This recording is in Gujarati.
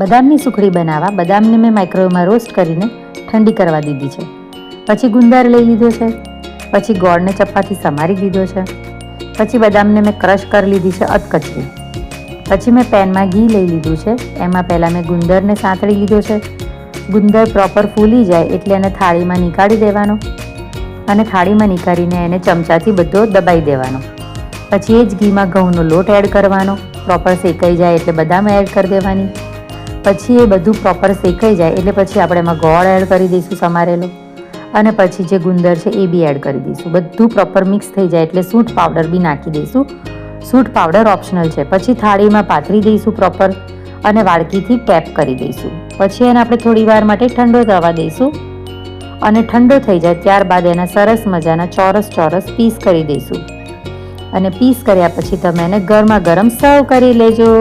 બદામની સુખડી બનાવવા બદામને મેં માઇક્રોવેવમાં રોસ્ટ કરીને ઠંડી કરવા દીધી છે. પછી ગુંદર લઈ લીધો છે. પછી ગોળને ચપ્પાથી સમારી દીધો છે. પછી બદામને મેં ક્રશ કરી લીધી છે અધકચરી. પછી મેં પેનમાં ઘી લઈ લીધું છે. એમાં પહેલાં મેં ગુંદરને સાંતળી લીધો છે. ગુંદર પ્રોપર ફૂલી જાય એટલે એને થાળીમાં નીકાળી દેવાનો અને થાળીમાં નીકાળીને એને ચમચાથી બધો દબાઈ દેવાનો. પછી એ જ ઘીમાં ઘઉંનો લોટ એડ કરવાનો. પ્રોપર શેકાઈ જાય એટલે બદામ એડ કરી દેવાની. પછી એ બધું પ્રોપર શેકાઈ જાય એટલે પછી આપણે એમાં ગોળ એડ કરી દઈશું સમારેલો અને પછી જે ગુંદર છે એ બી એડ કરી દઈશું. બધું પ્રોપર મિક્સ થઈ જાય એટલે સૂંઠ પાવડર બી નાખી દઈશું. સૂંઠ પાવડર ઓપ્શનલ છે. પછી થાળીમાં પાથરી દઈશું પ્રોપર અને વાડકીથી ટેપ કરી દઈશું. પછી એને આપણે થોડી વાર માટે ઠંડો થવા દઈશું અને ઠંડો થઈ જાય ત્યારબાદ એના સરસ મજાના ચોરસ પીસ કરી દઈશું અને પીસ કર્યા પછી તમે એને ગરમા ગરમ સર્વ કરી લેજો.